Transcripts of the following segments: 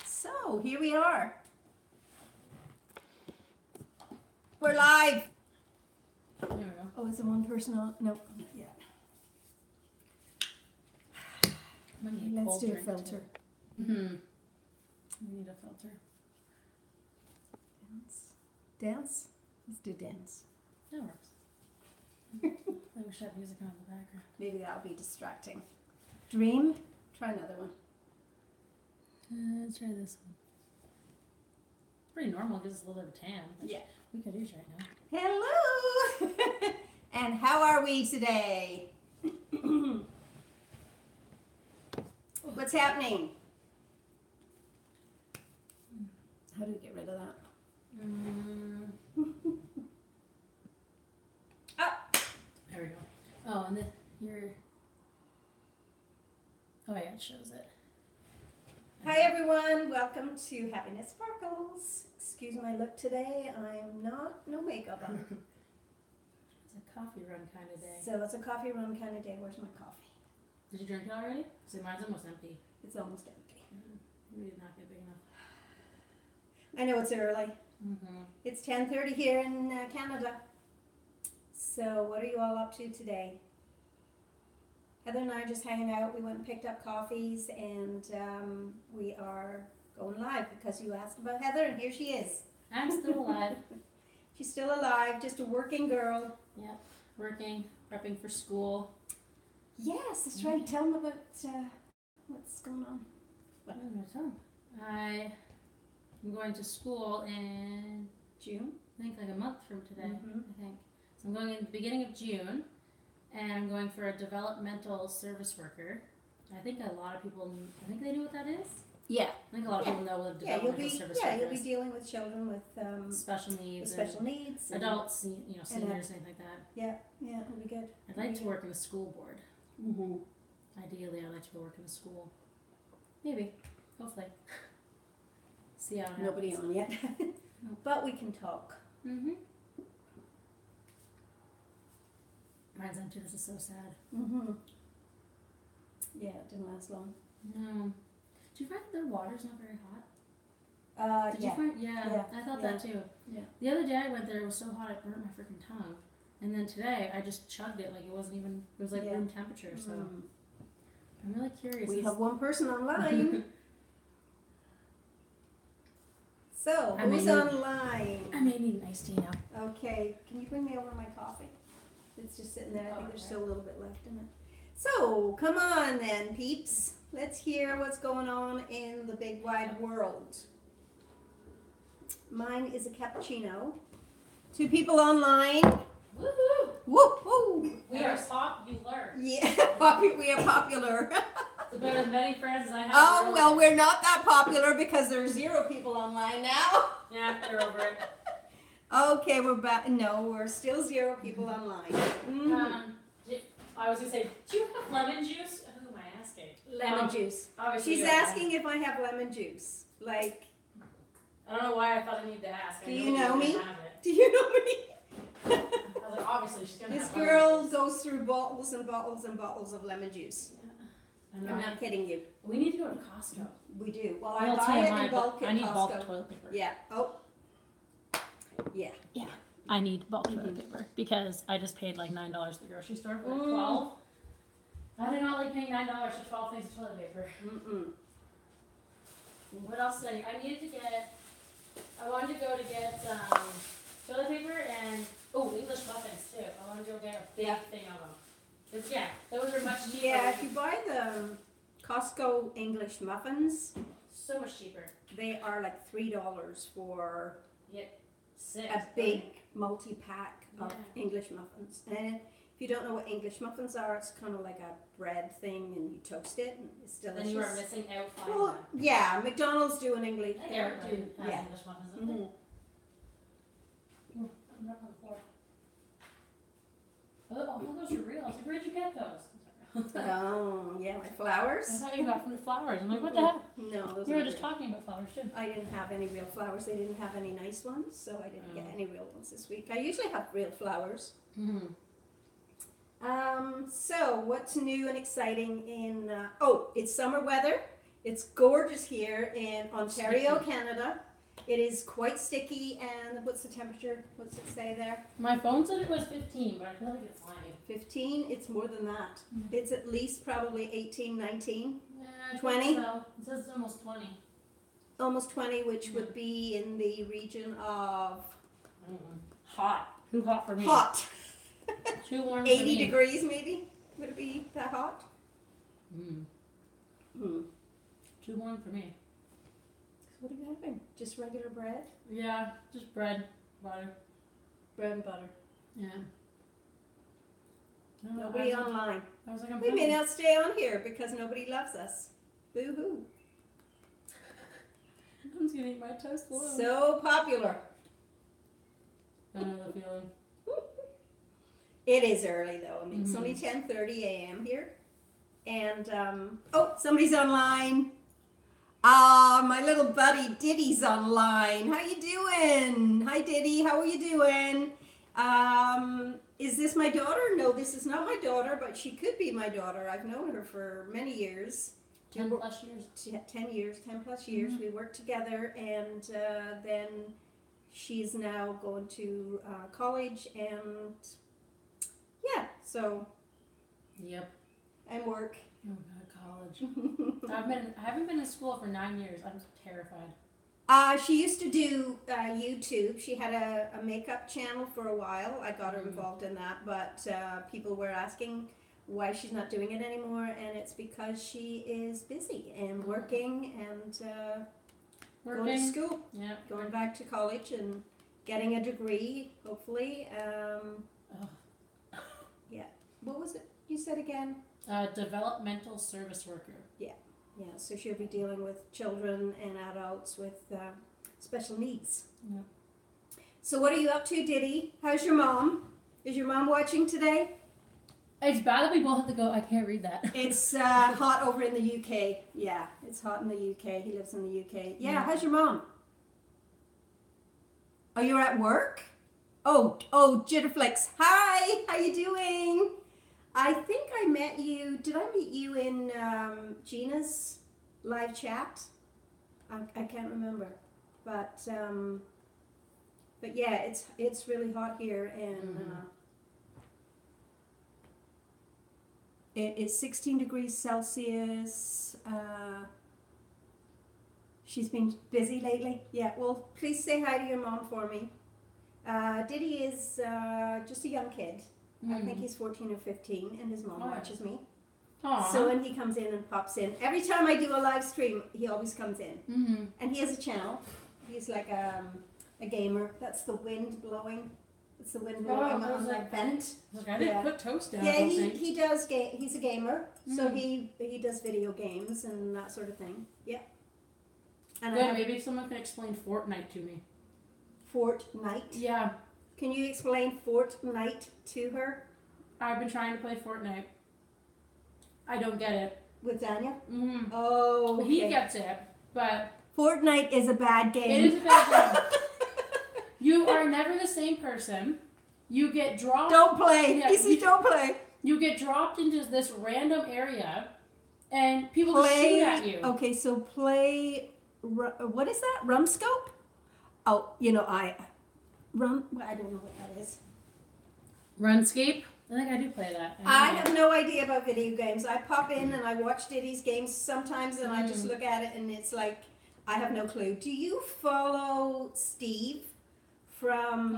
So here we are. We're live. There we go. Oh, is there one person on? No. Yeah. Let's do a filter. Mm-hmm. We need a filter. Dance? Let's do dance. That works. I wish I had music on in the background. Maybe that'll be distracting. Dream? Try another one. Let's try this one. Pretty normal, gives us a little bit of tan. Yeah. We could use right now. Hello! And how are we today? What's happening? How do we get rid of that? There we go. Oh, and then you're. Oh yeah, it shows it. Hi everyone, welcome to Happiness Sparkles. Excuse my look today, I'm no makeup on. It's a coffee run kind of day. So it's a coffee run kind of day. Where's my coffee? Did you drink it already? See, mine's almost empty. It's almost empty. We did not get big enough. I know it's early. Mm-hmm. It's 10:30 here in Canada. So what are you all up to today? Heather and I are just hanging out. We went and picked up coffees and we are going live because you asked about Heather and here she is. I'm still alive. She's still alive, just a working girl. Yep. Working, prepping for school. Yes, that's right. Tell them about what's going on. What am I going to tell them? I'm going to school in June? I think like a month from today, Mhm. I think. So I'm going in the beginning of June, and I'm going for a developmental service worker. I think a lot of people, I think they know what that is. Yeah. I think a lot of people know what a Yeah, developmental service worker you'll be is. dealing with children with Special needs, special needs. and adults, seniors, anything like that. Yeah, it'll be good. I'd like to work in the school board. Mm-hmm. Ideally, I'd like to go work in the school. Maybe, hopefully. See how it happens. Nobody on yet. But we can talk. Mm-hmm. Mine's empty. This is so sad. Mm-hmm. Yeah, it didn't last long. No. Do you find that their water's not very hot? Did Yeah. you find? Yeah, I thought that too. Yeah. The other day I went there, it was so hot it burnt my freaking tongue. And then today I just chugged it like it wasn't even, it was like Yeah. room temperature. So Mm. I'm really curious. We have one person online. So, I may who's need- online? I may need an iced tea now. Okay, can you bring me over my coffee? It's just sitting there. I think there's Okay. still a little bit left in it. So, come on then, peeps. Let's hear what's going on in the big wide world. Mine is a cappuccino. 2 people online. Woohoo! Woo-hoo! We are popular. Yeah, we are popular. It's about as many friends as I have. Oh, well, we're not that popular because there's 0 people online now. Yeah, they're over it. Okay, we're back. No, we're still 0 people online. Mhm. I was gonna say, do you have lemon juice? Who am I asking? Lemon juice. Obviously She's you don't. asking if I have lemon juice. Like, I don't know why I thought I needed to ask. Do you know me? Have it. do you know me? I was like, obviously she's gonna This have lemon girl juice. goes through bottles and bottles and bottles of lemon juice. I know. I'm not kidding you. We need to go to Costco. We do. Well, Well, I buy it in bulk I at need bulk Costco. toilet paper. Yeah. Oh. Yeah. I need bulk Mhm. toilet paper because I just paid like $9 at the grocery store for like Mm. 12. I did not like paying $9 for 12 things of toilet paper. Mm-mm. What else did I need? I needed to get, I wanted to go to get toilet paper and, English muffins too. I wanted to go get a big Yeah. thing of them. 'Cause, yeah, those are much cheaper. Yeah, if you buy the Costco English muffins, So much cheaper. they are like $3 for Six. a big multi-pack of Yeah. English muffins. And if you don't know what English muffins are, it's kind of like a bread thing and you toast it and it's delicious. Then you are missing out fine Well, wine. yeah, McDonald's do an English. I think everybody has Yeah. English muffins, don't they? Mhm. I'm up on the floor. Oh, those are real. I was like, where'd you get those? Oh, yeah, my I flowers. thought you got from the flowers. I'm like, what the heck? No, those We were are just real. talking about flowers too. I didn't have any real flowers. They didn't have any nice ones, so I didn't get Oh. any real ones this week. I usually have real flowers. Mm-hmm. So what's new and exciting in, it's summer weather. It's gorgeous here in Ontario, Sticky. Canada. It is quite sticky, and what's the temperature? What's it say there? My phone said it was 15, but I feel like it's lying. 15? It's more than that. Mhm. It's at least probably 18, 19, Yeah, I think 20? so. It says it's almost 20. almost 20, which would be in the region of Hot. Too hot for me. hot. Too warm for 80 me. degrees maybe? Would it be that hot? Mm. Hmm. Too warm for me. So what are you having? Just regular bread? Yeah, just bread, butter. Bread and butter. Yeah. No, Nobody I was, online. I was like, I'm We may fine. not stay on here because nobody loves us. Boo-hoo. I'm just gonna eat my toast alone. So popular. I know the feeling. It is early though. I mean, it's only 10:30 a.m. here. And, somebody's online. My little buddy Diddy's online. How you doing? Hi Diddy, how are you doing? Is this my daughter? No, this is not my daughter, but she could be my daughter. I've known her for many years. 10 plus years. 10 plus years. We worked together, and then she's now going to college, and yeah, so, Yep. and work. Oh god, college. I haven't been in school for 9 years. I'm terrified. She used to do YouTube. She had a makeup channel for a while. I got her involved in that, but people were asking why she's not doing it anymore, and it's because she is busy and working and going to school, Yeah. going back to college and getting a degree, hopefully. Yeah. What was it you said again? Developmental service worker. Yeah, so she'll be dealing with children and adults with special needs. Yeah. So what are you up to, Diddy? How's your mom? Is your mom watching today? It's bad that we both have to go. I can't read that. It's hot over in the UK. Yeah, it's hot in the UK. He lives in the UK. Yeah, how's your mom? Oh, you're at work? Oh, Jitterflex. Hi, how you doing? I think I met you. Did I meet you in Gina's live chat? I can't remember, but yeah, it's really hot here, and it's 16 degrees Celsius. She's been busy lately. Yeah. Well, please say hi to your mom for me. Diddy is just a young kid. I think he's 14 or 15, and his mom watches me. Aww. So when he comes in and pops in, every time I do a live stream, he always comes in. And he has a channel. He's like a gamer. That's the wind blowing. It's the wind blowing on that vent. Look, I didn't put toast down. Yeah, I don't think. he does. He's a gamer, so he does video games and that sort of thing. Yeah. And I Good, have maybe someone can explain Fortnite to me. Fortnite. Yeah, Can you explain Fortnite to her I've been trying to play Fortnite. I don't get it. with Daniel? Mm-hmm. Oh, okay. He gets it, but Fortnite is a bad game. it is a bad game. You are never the same person. You get dropped. Don't play. Yeah, He says don't play. You get dropped into this random area, and people just shoot at you. Okay, so play. What is that? Rumscope? Oh, I don't know what that is. Runescape. I think I do play that. I have no idea about video games. I pop in and I watch Diddy's games sometimes, and I just look at it, and it's like I have no clue. Do you follow Steve from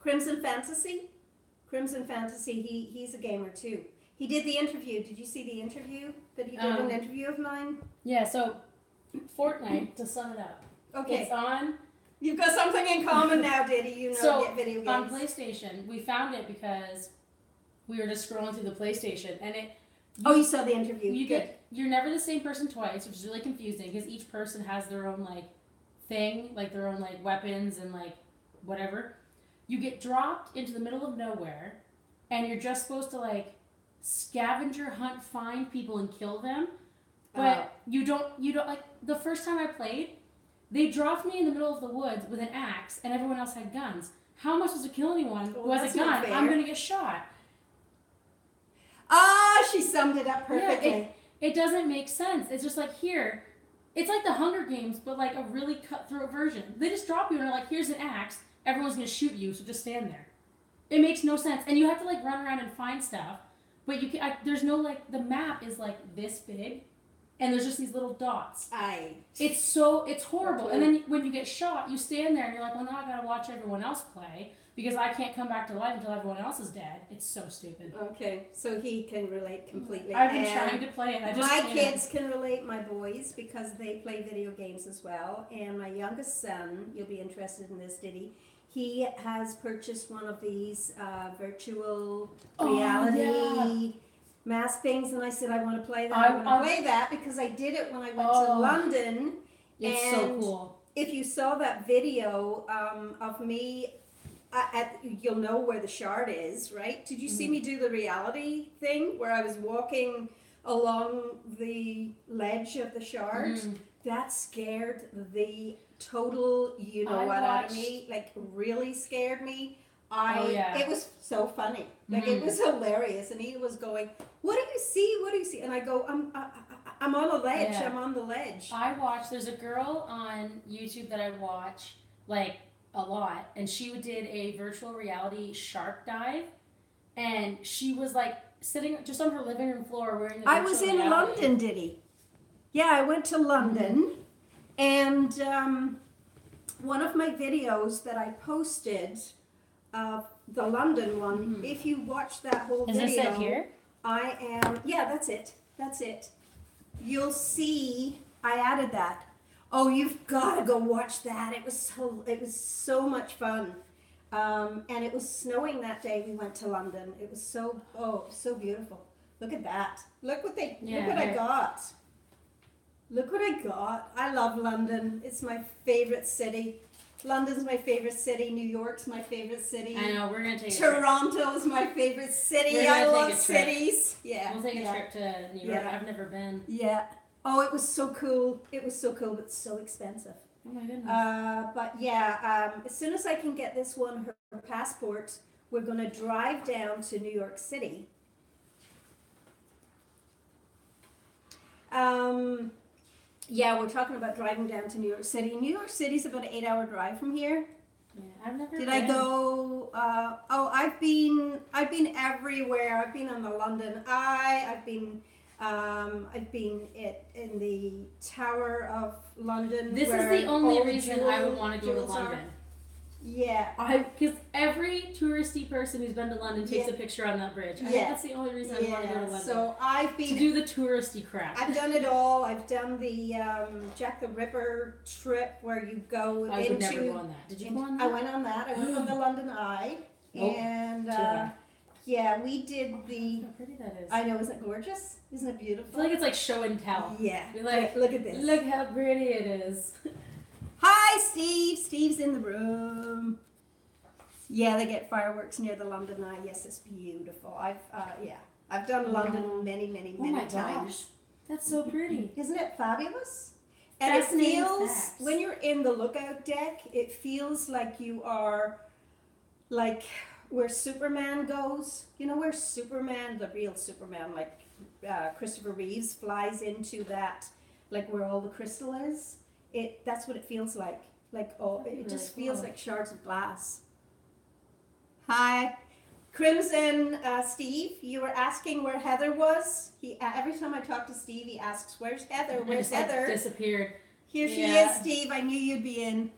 Crimson Fantasy? Crimson Fantasy. He's a gamer too. He did the interview. Did you see the interview that he did? An interview of mine. Yeah. So, Fortnite. To sum it up. Okay. It's on. You've got something in common now, Diddy. Get video games. On PlayStation, we found it because we were just scrolling through the PlayStation, and you saw the interview. You're never the same person twice, which is really confusing because each person has their own thing, their own weapons and whatever. You get dropped into the middle of nowhere, and you're just supposed to scavenger hunt, find people and kill them, but you don't the first time I played. They dropped me in the middle of the woods with an axe, and everyone else had guns. how am I supposed to kill anyone who Well, has a that's not gun? fair. I'm gonna get shot. She summed it up perfectly. Yeah, it doesn't make sense. It's just like here, it's like the Hunger Games, but like a really cutthroat version. They just drop you and are like, here's an axe. Everyone's gonna shoot you, so just stand there. It makes no sense, and you have to like run around and find stuff. But you can. There's no like the map is like this big, and there's just these little dots. It's horrible. And then when you get shot, you stand there and you're like, well, now I gotta watch everyone else play because I can't come back to life until everyone else is dead. It's so stupid. Okay, so he can relate completely. I've been trying to play it. I just my can't. kids can relate, my boys, because they play video games as well. And my youngest son, you'll be interested in this, Diddy. He has purchased one of these virtual reality mask things, and I said I want to play that. I want to play that because I did it when I went to London. It's so cool. If you saw that video of me, you'll know where the shard is, right? Did you see me do the reality thing where I was walking along the ledge of the shard? That scared the total out of me, like really scared me. It was so funny, like it was hilarious, and he was going, what do you see, what do you see? And I go, I'm on a ledge. I'm on the ledge. There's a girl on YouTube that I watch like a lot, and she did a virtual reality shark dive, and she was like sitting just on her living room floor wearing the I was in London, Diddy. Yeah, I went to London, and one of my videos that I posted, the London one, if you watch that whole video. Is this it here? That's it. That's it. You'll see, I added that. Oh, you've got to go watch that. It was so much fun. And it was snowing that day we went to London. It was so beautiful. Look at that. Look what I got. Look what I got. I love London. It's my favorite city. London's my favorite city. New York's my favorite city. I know, we're going to take Toronto's my favorite city. I love cities. Yeah. We'll take a trip to New York. I've never been. Yeah. Oh, it was so cool. It was so cool, but so expensive. Oh my goodness. But as soon as I can get this one, her passport, we're going to drive down to New York City. We're talking about driving down to New York City. New York City's about an 8-hour drive from here. Yeah, I've never Did been. I go? I've been everywhere. I've been on the London Eye. I've been in the Tower of London. This is the only reason I would want to go to London. Yeah. Because every touristy person who's been to London takes a picture on that bridge. I think that's the only reason I want to go to London. So I've been to do the touristy crap. I've done it all. I've done the Jack the Ripper trip where you go into. I would never go on that. Did you go on that? I went on that. I went on the London Eye, and we did the. How pretty that is. I know, isn't it gorgeous? Isn't it beautiful? I feel like it's like show and tell. Yeah. You're like, look at this. Look how pretty it is. Hi, Steve. Steve's in the room. Yeah, they get fireworks near the London Eye. Yes, it's beautiful. I've done London many times. Gosh. That's so pretty. Isn't it fabulous? And it feels, when you're in the lookout deck, it feels like you are like where Superman goes. You know where Superman, the real Superman, like Christopher Reeves, flies into that, like where all the crystal is? That's what it feels like. It just feels like shards of glass. Hi. Crimson, Steve, you were asking where Heather was. Every time I talk to Steve, he asks, "Where's Heather? Where's Heather?" Disappeared. Here she is, Steve. I knew you'd be in.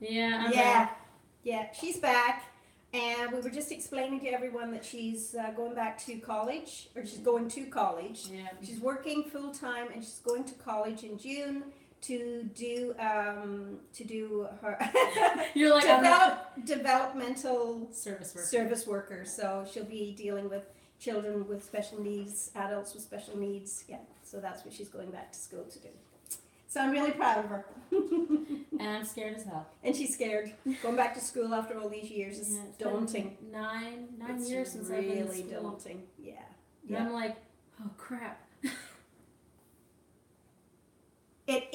Yeah. I'm back. Yeah, she's back, and we were just explaining to everyone that she's going back to college, or she's going to college. Yeah. She's working full time, and she's going to college in June to do her You're like developmental service worker. So she'll be dealing with children with special needs, adults with special needs. Yeah, so that's what she's going back to school to do. So I'm really proud of her. And I'm scared as hell. And she's scared. Going back to school after all these years is daunting. Nine it's years since I've been in school. Really daunting. Yeah. And I'm like, oh crap. It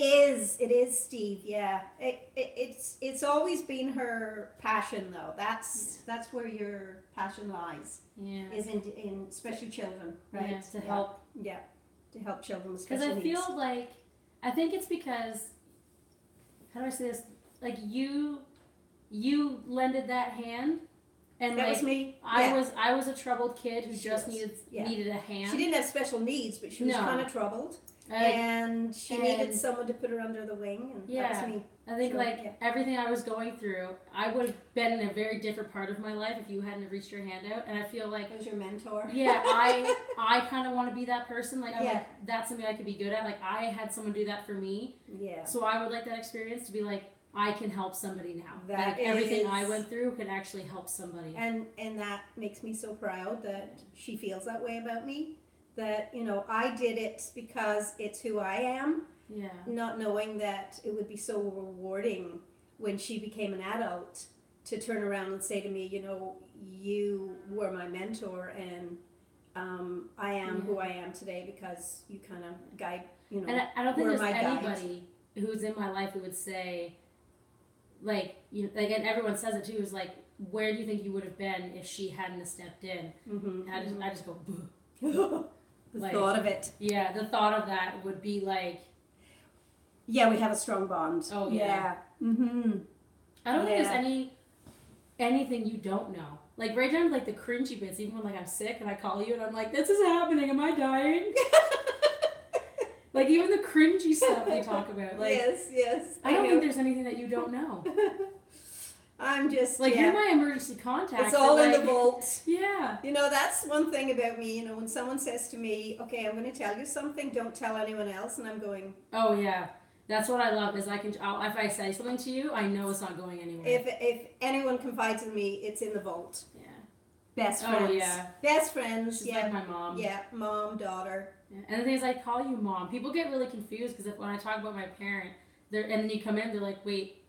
is Steve. Yeah, it's always been her passion though. That's where your passion lies. Yeah. Is in special children, right? Yeah, to help. Yeah, to help children with Because special I needs. feel like, I think it's because, how do I say this? Like you lended that hand, and That like was me. I Yeah. was a troubled kid who She just was. Yeah. needed a hand. She didn't have special needs, but she was No. kind of troubled, Like, and she needed and- someone to put her under the wing, and that Yeah. was me. I think Sure, like yeah. everything I was going through, I would have been in a very different part of my life if you hadn't reached your hand out. And I feel like, I was your mentor. yeah, I kind of want to be that person. Like, I'm Yeah. like, that's something I could be good at. Like, I had someone do that for me, Yeah. so I would like that experience to be like, I can help somebody now. That like everything I is- went through can actually help somebody. And that makes me so proud that she feels that way about me. That, you know, I did it because it's who I am, Yeah. not knowing that it would be so rewarding when she became an adult to turn around and say to me, you know, you were my mentor, and I am who I am today because you kind of guide, you know. And I don't think were there's my guide. anybody who's in my life who would say, like, you like, and everyone says it too, is like, where do you think you would have been if she hadn't have stepped in? Mm-hmm. And I just go, "Boo." The Like- thought of it. Yeah, the thought of that would be like, Yeah, we have a strong bond. Oh, yeah. Mm-hmm. I don't think Yeah. there's anything you don't know. Like right down to like the cringy bits, even when like I'm sick and I call you and I'm like, this is happening, am I dying? Like even the cringy stuff they talk about. Like yes. I don't know. think there's anything that you don't know. I'm just Like yeah. you're my emergency contact. It's all in like, the vault. Yeah. You know, that's one thing about me. You know, when someone says to me, "Okay, I'm going to tell you something. Don't tell anyone else," and I'm going, Oh yeah. That's what I love is if I say something to you, I know it's not going anywhere. if anyone confides in me, it's in the vault. Yeah. Best Oh, friends. yeah. Best friends. She's yeah. like my mom. Yeah. Mom, daughter. Yeah. And the thing is, I call you mom. People get really confused because when I talk about my parent, and then you come in, they're like, wait,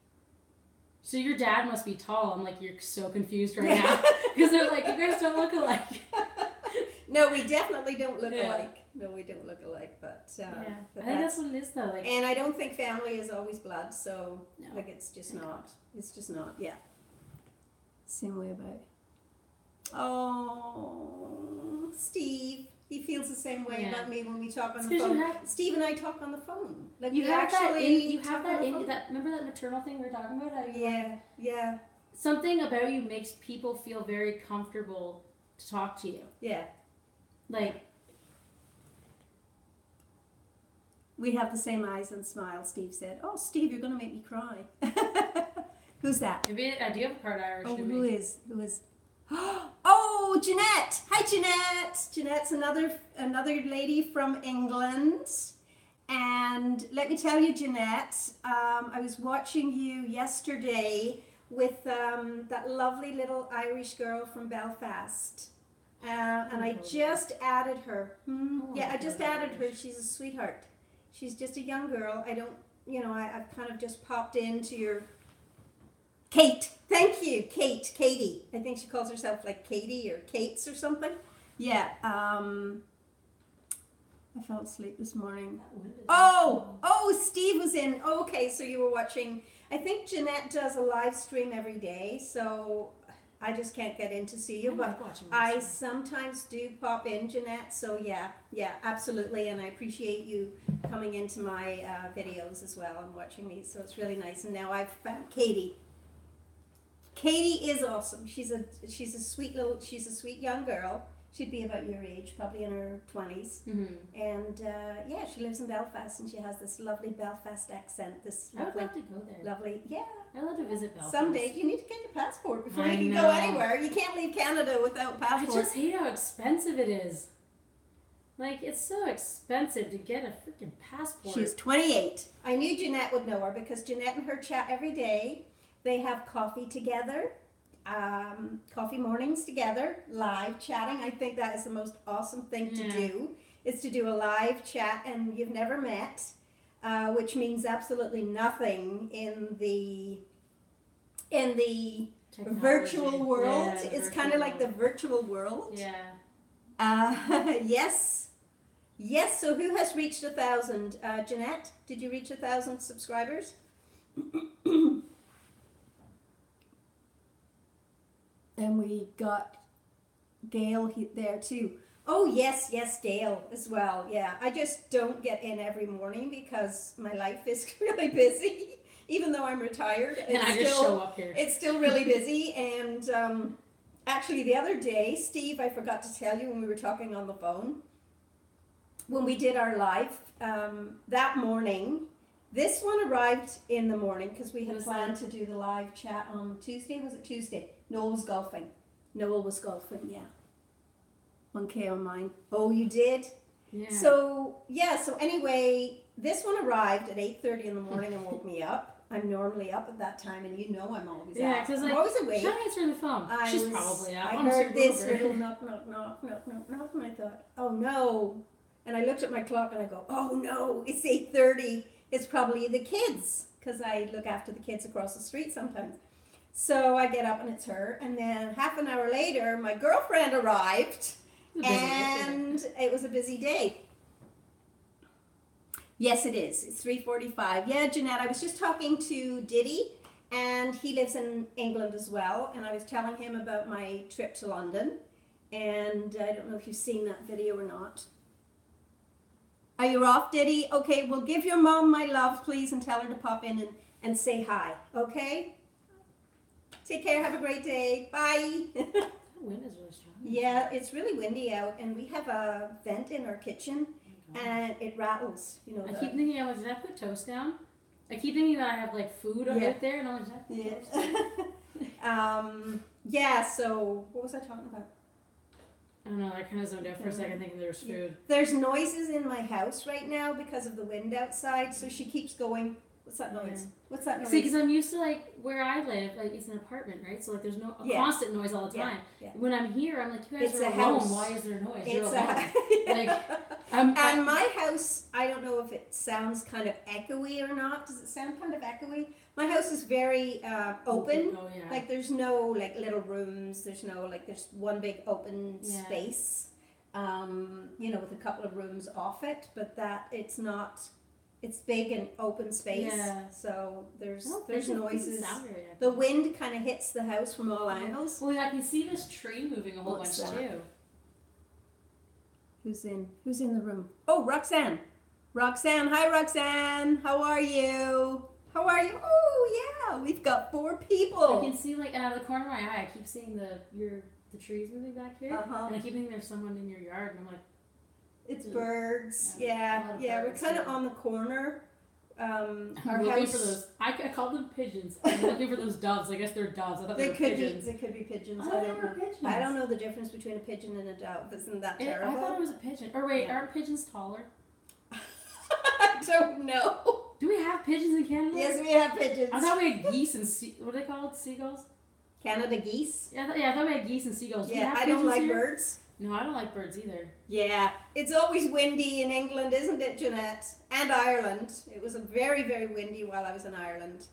so your dad must be tall. I'm like, you're so confused right now. Because they're like, you guys don't look alike. No, we definitely don't look Yeah. alike. No, we don't look alike. But Yeah. but I think that's what it is, though. Like, and I don't think family is always blood. So no. like, it's just not. It's just not. Yeah. Same way about. Oh, Steve. He feels the same way Yeah. about me when we talk on It's the 'cause phone. you have- Steve and I talk on the phone. Like You we have that actually in. You have talk on that the in. phone. That remember that maternal thing we were talking about? How you like, Yeah. something about you makes people feel very comfortable to talk to you. Yeah. Like, We have the same eyes and smile, Steve said. Oh, Steve, you're going to make me cry. Who's that? maybe I do have a part Irish Oh, in who me. is? Oh, Jeanette. Hi, Jeanette. Jeanette's another lady from England. And let me tell you, Jeanette, I was watching you yesterday with that lovely little Irish girl from Belfast. And I just added her. Yeah, I just added her. She's a sweetheart. She's just a young girl. I don't, I've kind of just popped into your... Kate. Thank you, Kate. Katie. I think she calls herself like Katie or Kates or something. Yeah. I fell asleep this morning. Oh, Steve was in. Okay, so you were watching. I think Jeanette does a live stream every day, so I just can't get in to see you, but I sometimes do pop in, Jeanette. So yeah, absolutely, and I appreciate you coming into my videos as well and watching me. So it's really nice. And now I've found Katie. Katie is awesome. She's a sweet young girl. She'd be about your age, probably in her 20s. Mm-hmm. And yeah, she lives in Belfast, and she has this lovely Belfast accent. This I would lovely, love to go there. lovely, yeah. I'd love to visit Belfast. Someday you need to get your passport before I you can go know. anywhere. You can't leave Canada without I passport. just hate how expensive it is. Like, it's so expensive to get a freaking passport. She's 28. I knew Jeanette would know her because Jeanette and her chat every day. They have coffee together, coffee mornings together, live chatting. I think that is the most awesome thing to do, is to do a live chat and you've never met, which means absolutely nothing in the Technology. virtual world. Yeah, the It's virtual kind of like the world. virtual world. Yeah. Yes. Yes, so who has reached 1,000? Jeanette, did you reach 1,000 subscribers? And we got Gail there too. Oh, yes, Gail as well. Yeah, I just don't get in every morning because my life is really busy. Even though I'm retired, And I just show up here. it's still really busy. And actually, the other day, Steve, I forgot to tell you when we were talking on the phone, when we did our live that morning, this one arrived in the morning because we had Was planned to do the live chat on Tuesday. Was it Tuesday? Noel was golfing. Yeah. 1K on mine. Oh, you did? Yeah. So anyway, this one arrived at 8:30 in the morning and woke me up. I'm normally up at that time, and you know I'm always Yeah, up. because I'm like, always awake. should I answer the phone? She's probably up. I I'm heard super this over. little knock, and I thought, oh no. And I looked at my clock and I go, oh no, it's 8:30. It's probably the kids, because I look after the kids across the street sometimes. So I get up and it's her, and then half an hour later, my girlfriend arrived, and it was a busy day. Yes, it is. It's 3:45. Yeah, Jeanette, I was just talking to Diddy, and he lives in England as well, and I was telling him about my trip to London, and I don't know if you've seen that video or not. Are you off, Diddy? Okay, well, give your mom my love, please, and tell her to pop in and say hi, okay? Take care. Have a great day. Bye. The wind is really strong. Yeah, it's really windy out, and we have a vent in our kitchen, and it rattles. You know. I keep thinking, did I put toast down? I keep thinking that I have like food Yeah. out there, and I'm like, did I put toast down? Yeah. So what was I talking about? I don't know. I kind of zoned out for a second, thinking there was food. There's noises in my house right now because of the wind outside, so she keeps going. What's that noise? Yeah. What's that noise? See, because I'm used to like where I live, like it's an apartment, right? So like there's no Yeah. constant noise all the time. Yeah. When I'm here, I'm like, you guys It's are a alone. house. Why is there noise? You're It's alone. a and my house, I don't know if it sounds kind of echoey or not. Does it sound kind of echoey? My house is very open. Oh yeah. Like there's no like little rooms. There's no like there's one big open Yeah. space. You know, with a couple of rooms off it, but that it's not. It's big and open space. Yeah. So there's It doesn't noises. sound very echoey. The wind kind of hits the house from all angles. Well, I can see this tree moving a whole What's bunch that? too. Who's in the room? Oh, Roxanne. Roxanne, hi Roxanne. How are you? Oh yeah, we've got 4 people. I can see like out of the corner of my eye, I keep seeing the trees moving back here, Uh-huh. and I keep thinking there's someone in your yard, and I'm like, It's birds. Yeah, a Yeah, lot of yeah. birds, We're kind of yeah. on the corner. I'm Our looking house. for those. I called them pigeons. I'm looking for those doves. I guess they're doves. I thought they They were could pigeons. be. They could be pigeons. I I thought don't they were know. pigeons. I don't know the difference between a pigeon and a dove. Isn't that I terrible? thought it was a pigeon. Or wait, Yeah. aren't pigeons taller? I don't know. Do we have pigeons in Canada? Yes, we have pigeons. I thought we had geese and what are they called? Seagulls? Canada geese. Yeah, I thought we had geese and seagulls. Do we Yeah, have I don't pigeons like here? birds. No, I don't like birds either. Yeah, it's always windy in England, isn't it, Jeanette? And Ireland. It was a very, very windy while I was in Ireland.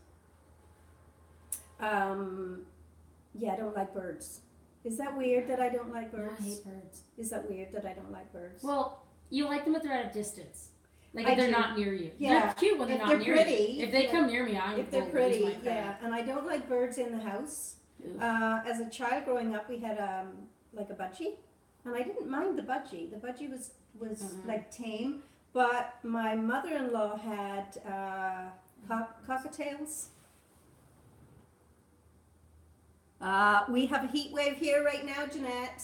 Yeah, I don't like birds. Is that weird that I don't like No, birds? I hate birds. Is that weird that I don't like birds? Well, you like them if they're at a distance. Like I if they're do. not near you. Yeah. They're cute when they're If not they're near pretty, you. If they yeah. come near me, I if they're will lose pretty, my crap. yeah. And I don't like birds in the house. Ew. As a child growing up, we had like a budgie, and I didn't mind the budgie. The budgie was Mhm. like tame, but my mother-in-law had cockatiels. We have a heat wave here right now, Jeanette.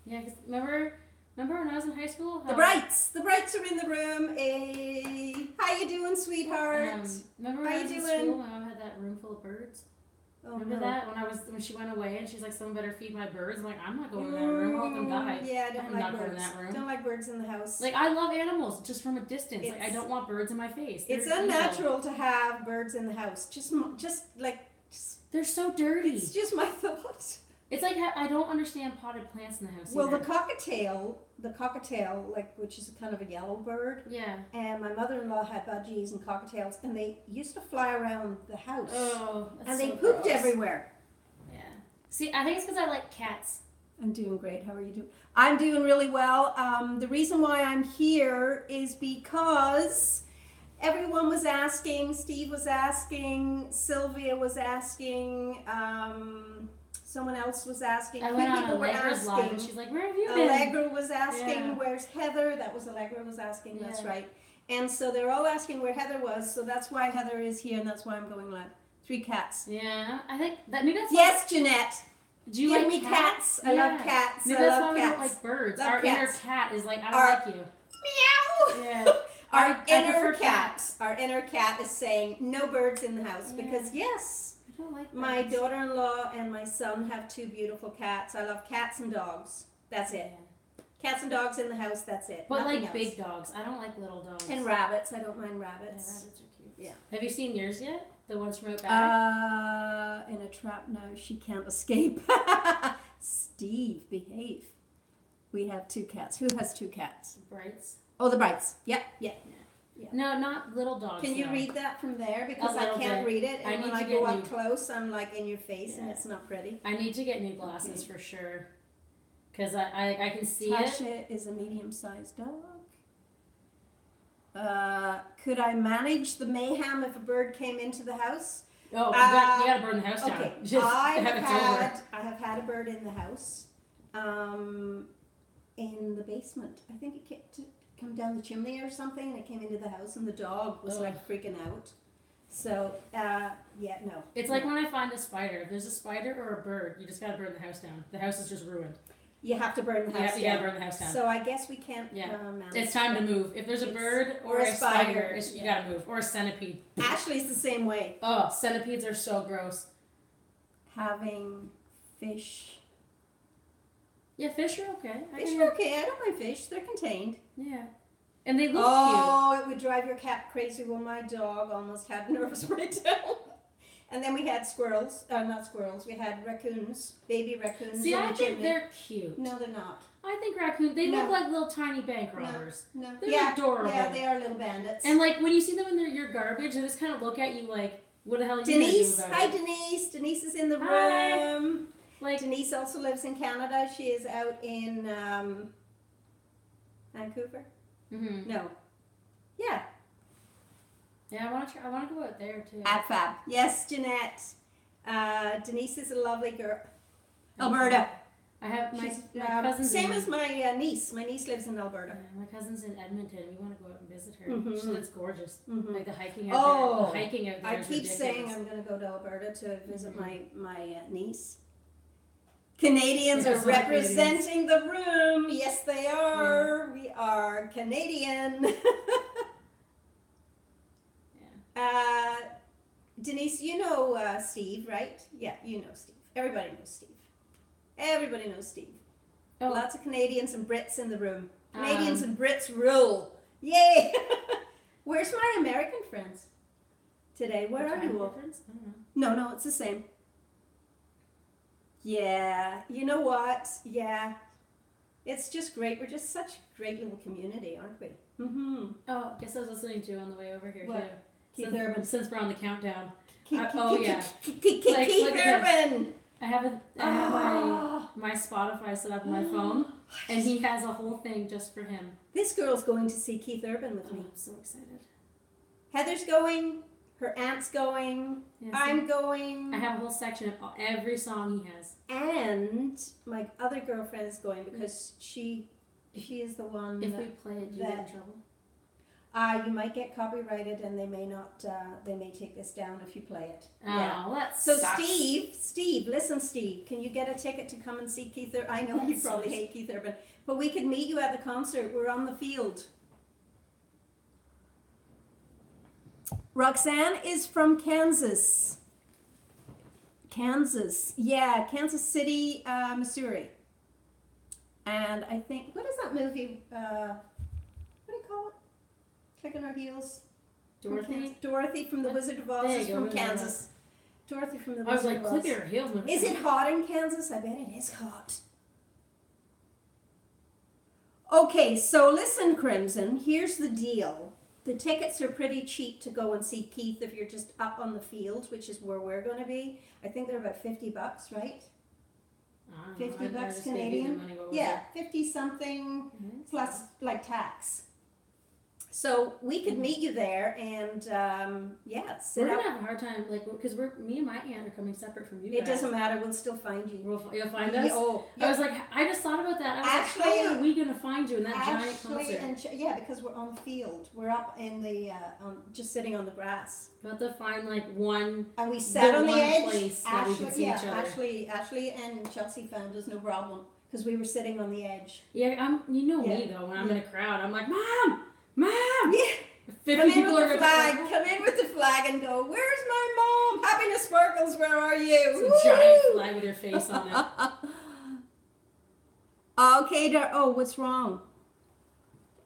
Yeah, 'cause remember when I was in high school? The Brights are in the room. Hey, how you doing, sweetheart? Remember when How I you was in doing? school? My mom had that room full of birds. Oh, Remember no. that when she went away and she's like, "Someone better feed my birds." I'm like, "I'm not going in that room. I'll let them die." Yeah, I don't I'm like not going in birds. that room. Don't like birds in the house. Like I love animals, just from a distance. Like I It's- don't want birds in my face. It's They're evil. unnatural to have birds in the house. Just They're so dirty. it's just my thought. It's like I don't understand potted plants in the house. Well, either. the cockatiel, like which is kind of a yellow bird, Yeah. and my mother-in-law had budgies and cockatiels, and they used to fly around the house, Oh. That's and they so pooped gross. everywhere. Yeah. See, I think it's because I like cats. I'm doing great. How are you doing? I'm doing really well. The reason why I'm here is because everyone was asking, Steve was asking, Sylvia was asking, someone else was asking. I Three went on people were Allegra's live and asking. she's like, "Where have you been?" Allegra was asking, Yeah. where's Heather? That was Allegra was asking, that's Yeah. right. And so they're all asking where Heather was, so that's why Heather is here and that's why I'm going live. 3 cats. Yeah, I think that maybe that's Yes, Jeanette. Do you Give like me cats. I Yeah. love cats. Maybe I that's love why we cats. don't like birds. Love Our cats. inner cat is like, I don't Our- like you. Meow. Yeah. Our I inner prefer cat. Our inner cat is saying no birds in the house Yeah. because yes, I don't like my birds. daughter-in-law and my son have 2 beautiful cats. I love cats and dogs. That's it. Cats and dogs in the house. That's it. But Nothing like else. big dogs. I don't like little dogs. And rabbits. I don't mind Yeah, rabbits. rabbits are cute. Yeah. Have you seen yours yet? The ones from out back? In a trap. No, she can't escape. Steve, behave. We have 2 cats. Who has 2 cats? Brights. Oh, the Brights. Yep. Yeah. No, not little dogs. Can you though. read that from there? Because A I little can't bit. read it, I and need when I to go get up new- close, I'm like in your face, and Yeah. it's not pretty. I need to get new glasses for sure. Because I can see it. Tasha is a medium-sized dog. Could I manage the mayhem if a bird came into the house? Oh, you got to burn the house Okay, down. Just I have have it over. had a bird in the house, in the basement. I think it came down the chimney or something, and it came into the house, and the dog was Ugh. like freaking out. So, yeah, no. It's like when I find a spider. If there's a spider or a bird, you just got to burn the house down. The house is just ruined. You have to burn the house You got to burn the house down. So I guess we can't Yeah. manage It's time to that. move. If there's a It's- bird or a spider, you gotta move. Or a centipede. Ashley's the same way. Oh, centipedes are so gross. Having fish. Yeah, fish are okay. Fish are okay. I don't mind fish. They're contained. Yeah. And they look Oh, it would drive your cat crazy. Well, my dog almost had a nervous breakdown. And then we had squirrels. Not squirrels. We had raccoons. Baby raccoons. cute. See, in I the think chimney. they're cute. No, they're not. I think raccoons, they No. look like little tiny bank robbers. No. They're adorable. Yeah, they are little bandits. And like when you see them in your garbage, they just kind of look at you like, what the hell are you Denise. gonna do Hi, about it? Denise. Denise is in the Hi. room. Like, Denise also lives in Canada. She is out in Vancouver. mhm. No. Yeah. Yeah, I want to go out there too. At Fab. Yes, Jeanette. Denise is a lovely girl. Alberta. I have my She's, cousin's same in, as my niece. My niece lives in Alberta. my cousin's in Edmonton. We want to go out and visit her. Mhm. She looks gorgeous. Mhm. Like the hiking out Oh, there. The hiking out there I is keep ridiculous. saying I'm going to go to Alberta to visit Mhm. my niece. Canadians Yes, are we're representing the room. Yes, they are. We are Canadian. Denise, you know Steve, right? Yeah, you know Steve. Everybody knows Steve. Everybody knows Steve. Oh. Lots of Canadians and Brits in the room. Canadians Um, and Brits rule. Yay! Where's my American friends today? Where are Time you all? difference? I don't know. No, it's the same. Yeah, you know what? Yeah. It's just great. We're just such a great little community, aren't we? Mm-hmm. Oh, guess I was listening to on the way over here What? too. Keith since, Urban. since we're on the countdown, Keith yeah. Keith Like, look at Urban. I have Ah. my Spotify set up on my phone, and he has a whole thing just for him. This girl's going to see Keith Urban with Oh, me. I'm so excited. Heather's going. Her aunt's going. Yes, I'm going. I have a whole section of every song he has. And my other girlfriend is going because she is the one If that we play it, do you get in that- trouble? you might get copyrighted and they may not they may take this down if you play it. Oh, that So sucks. Steve, listen, Steve, can you get a ticket to come and see Keith Urban? I know you That probably sucks. hate Keith Urban, but we could meet you at the concert. We're on the field. Roxanne is from Kansas. Yeah, Kansas City, Missouri. And I think, what is that movie? What do you call it? Clicking Our Heels. From Dorothy? Kansas. Dorothy from The Wizard of Oz There you is go, from we know that. Kansas. Dorothy from The I was Wizard like, of click Oz. at her heels. Is it hot in Kansas? I bet it is hot. Okay, so listen, Crimson, here's the deal. The tickets are pretty cheap to go and see Keith if you're just up on the field, which is where we're going to be. I think they're about $50, right? I don't know. 50 I bucks just gave you the Canadian. money. What was Yeah, 50 something it? plus like tax. So we could meet you there and yeah, sit We're up. gonna have a hard time, like, because me and my aunt are coming separate from you It guys. doesn't matter. We'll still find you. You'll find us. Oh, I was like, I just thought about that. I was like, Actually- how are we gonna find you in that giant Ashley concert? and yeah, because we're on the field. We're up in the just sitting on the grass. We have to find like one. And we sat on the one edge. place that we can see each other. Ashley and Chelsea found us no problem because we were sitting on the edge. Yeah, you know me Yeah. though. When I'm in a crowd, I'm like, Mom. Yeah. 50 Come in people with are the flag. Come in with the flag and go. Where's my mom? Happiness Sparkles. Where are you? It's a giant Woo! flag with your face on it. Okay, oh, what's wrong?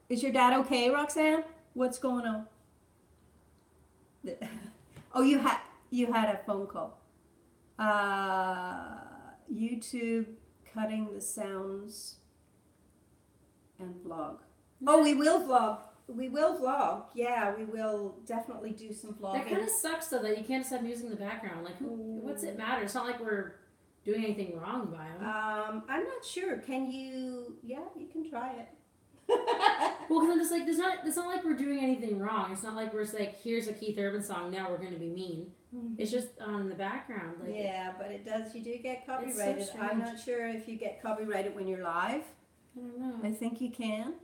Is your dad okay, Roxanne? What's going on? Oh, you had a phone call. YouTube cutting the sounds and vlog. Oh, we will vlog. We will vlog. Yeah, we will definitely do some vlogging. That kind of sucks though that you can't just have music in the background. Like, what's it matter? It's not like we're doing anything wrong by them. I'm not sure. Can you? Yeah, you can try it. Well, because I'm just like, it's not like we're doing anything wrong. It's not like we're just like, here's a Keith Urban song. Now we're going to be mean. It's just on in the background. Like, yeah, but it does. You do get It's so copyrighted. I'm strange. not sure if you get copyrighted when you're live. I don't know. I think you can.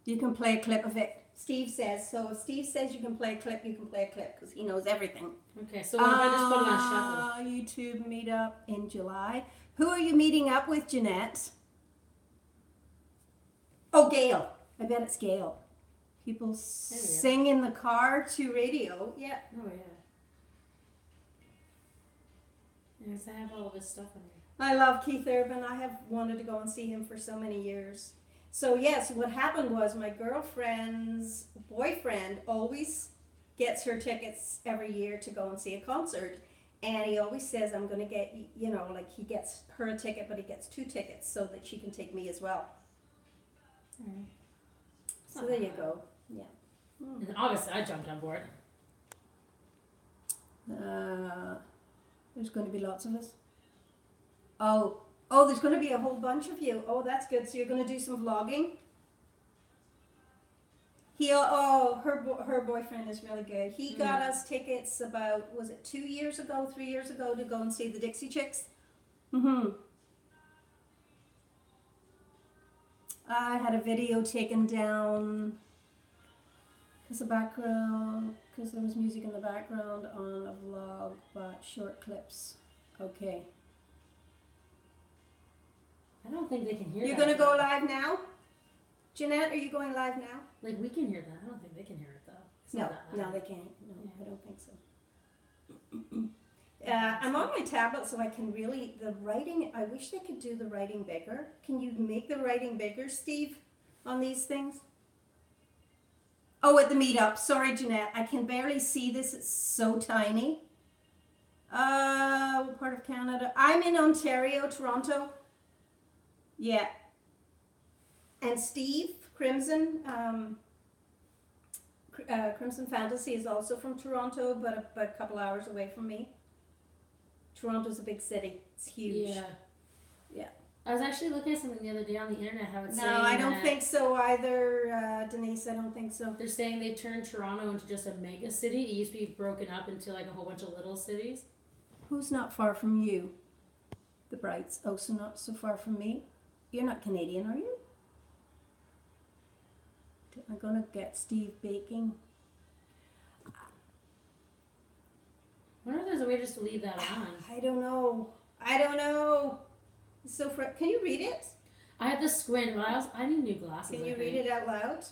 You can play a clip of it. Steve says so. If Steve says you can play a clip, you can play a clip because he knows everything. Okay, so what if I just put it on shuffle? YouTube meetup in July. Who are you meeting up with, Jeanette? Oh, Gail. I bet it's Gail. People sing in the car to radio. Yeah. Oh yeah. Yes, I have all of this stuff on here. I love Keith Urban. I have wanted to go and see him for so many years. So yes, what happened was my girlfriend's boyfriend always gets her tickets every year to go and see a concert. And he always says, I'm going to get, like he gets her a ticket, but he gets 2 tickets so that she can take me as well. Alright. So there you go. Yeah. And obviously, I jumped on board. There's going to be lots of us. Oh, there's going to be a whole bunch of you. Oh, that's good. So you're going to do some vlogging? Her boyfriend is really good. He got us tickets about, was it 2 years ago, 3 years ago, to go and see the Dixie Chicks? Mm-hmm. I had a video taken down because there was music in the background on a vlog, but short clips. Okay. I don't think they can hear You're that. going to go live now? Jeanette, are you going live now? Like, we can hear that. I don't think they can hear it, though. It's No, not that loud. they can't. No, I don't think so. I'm on my tablet, so I can really, the writing, I wish they could do the writing bigger. Can you make the writing bigger, Steve, on these things? Oh, at the meetup. Sorry, Jeanette. I can barely see this. It's so tiny. What part of Canada? I'm in Ontario, Toronto. Yeah. And Steve Crimson, Crimson Fantasy is also from Toronto, but a couple hours away from me. Toronto's a big city. It's huge. Yeah. Yeah. I was actually looking at something the other day on the internet how it's saying No, I don't that think so either, Denise. I don't think so. they're saying they turned Toronto into just a mega city. It used to be broken up into like a whole bunch of little cities. Who's not far from you? The Brights. Oh, so not so far from me? You're not Canadian, are you? I'm going to get Steve baking. I wonder if there's a way just to leave that on. I don't know. So, can you read it? I had to squint, but I need new glasses. Can you I read think. it out loud?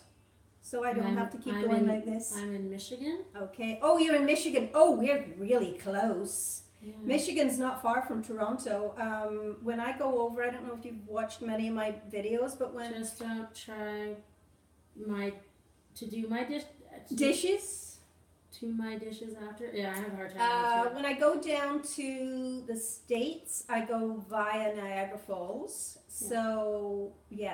So I don't have to keep I'm going in- like this. I'm in Michigan. Okay. Oh, you're in Michigan. Oh, we're really close. Yeah. Michigan's not far from Toronto. When I go over, I don't know if you've watched many of my videos, but when Just don't try to do my dishes, my dishes after. Yeah, I have a hard time. with when I go down to the States, I go via Niagara Falls. So this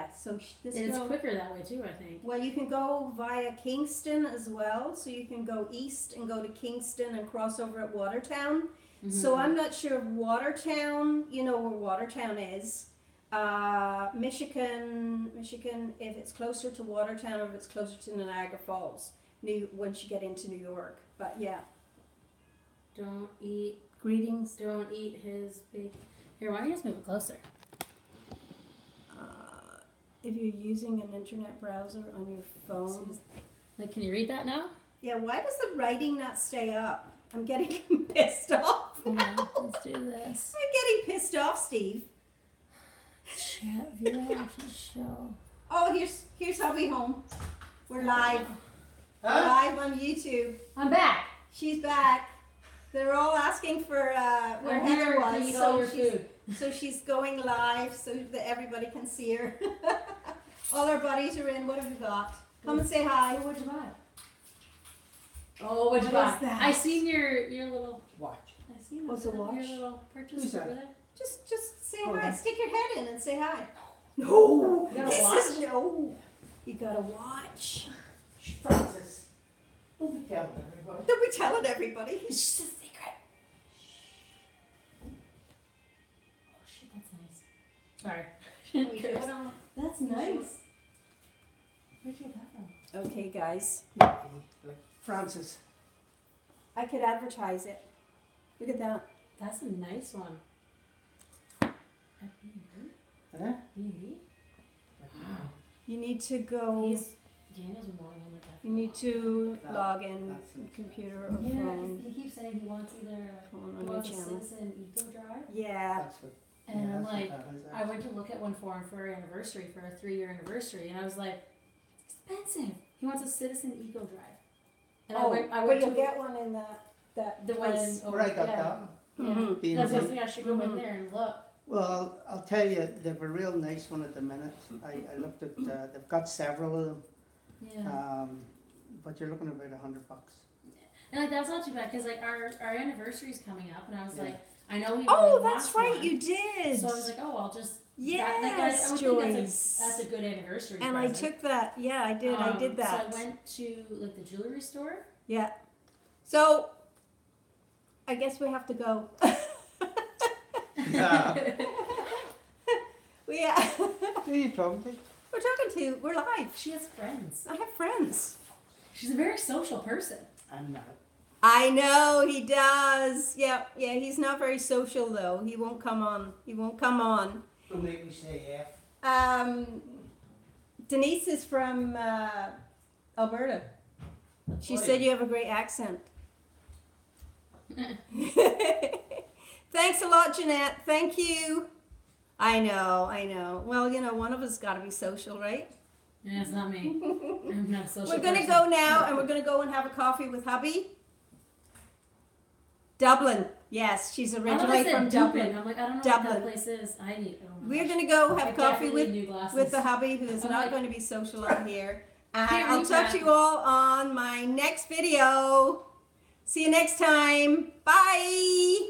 it. It's girl. quicker that way too, I think. Well, you can go via Kingston as well. So you can go east and go to Kingston and cross over at Watertown. So I'm not sure if Watertown, you know where Watertown is. Michigan, if it's closer to Watertown or if it's closer to Niagara Falls, once you get into New York. But yeah, Don't eat. greetings. Don't eat his big. Here, why don't you just move it closer? If you're using an internet browser on your phone. Like, can you read that now? Yeah, why does the writing not stay up? I'm getting pissed off now. Let's do this. I'm getting pissed off, Steve. Chat view show. Oh, here's Hubby home. We're live. We're live on YouTube. I'm back. She's back. They're all asking for where Heather was, Eat all your she's, food. so she's going live so that everybody can see her. All our buddies are in. What have we got? Come and say hi. What'd you buy? Oh, what'd you What buy? is that? I seen your little. Watch. I seen What's a watch? Your little purchase Who's that? over there. Just say Oh, hi. that's- Stick your head in and say hi. No, You got a this watch? is no. You got a watch. Francis. Don't be telling everybody. Don't be telling everybody. It's just a secret. Oh shit, that's nice. Sorry. That's nice. Where'd you get that from? Okay, guys. Like Francis. I could advertise it. Look at that. That's a nice one. At B&B? Huh? B&B? Wow. You need to go. Daniel's been wanting one like that. You need to That- log in, that's- computer or Yeah, phone. he keeps saying he wants either Phone he on your wants a channel. Citizen Eco Drive, Yeah. That's what. and yeah, I'm that's like, what that is, I went to look at one for him for our anniversary, for our 3-year anniversary, and I was like, it's expensive. He wants a Citizen Eco Drive, and I went but to you'll get one in that the one place. over Where I got yeah. that. Yeah. Mhm. Being That's good. the thing. I should go in Mhm. there and look. Well, I'll tell you, they have a real nice one at the minute. I looked at, they've got several of them, Yeah. but you're looking at about $100. And like that's not too bad because like our anniversary's coming up, and I was Yeah. like, I know he. Oh, really that's wants right, one. you did. So I was like, oh, I'll just. Yes, I would Joyce. think that's a good anniversary. And I present. took that. Yeah, I did. I did that. So I went to like the jewelry store. Yeah. So, I guess we have to go. Yeah. Yeah. Who are you talking to? We're talking to. We're live. She has friends. I have friends. She's a very social person. I'm not. I know he does. Yeah, yeah. He's not very social though. He won't come on. He won't come on. Don't make me say F. Denise is from Alberta. She said you have a great accent. Thanks a lot, Jeanette. Thank you. I know. Well, you know, one of us got to be social, right? Yeah, it's not me. I'm not a social. We're going to person. go now, and we're going to go and have a coffee with hubby. Dublin. Yes, she's I thought originally I said from Dublin. Dublin. I'm like, I don't know Dublin. what that place is. I need. Oh my We're gosh. going to go I have coffee definitely with need new glasses. with the hubby who is I'm not like- going to be social on here. And Can't I'll read talk to that. you all on my next video. See you next time. Bye.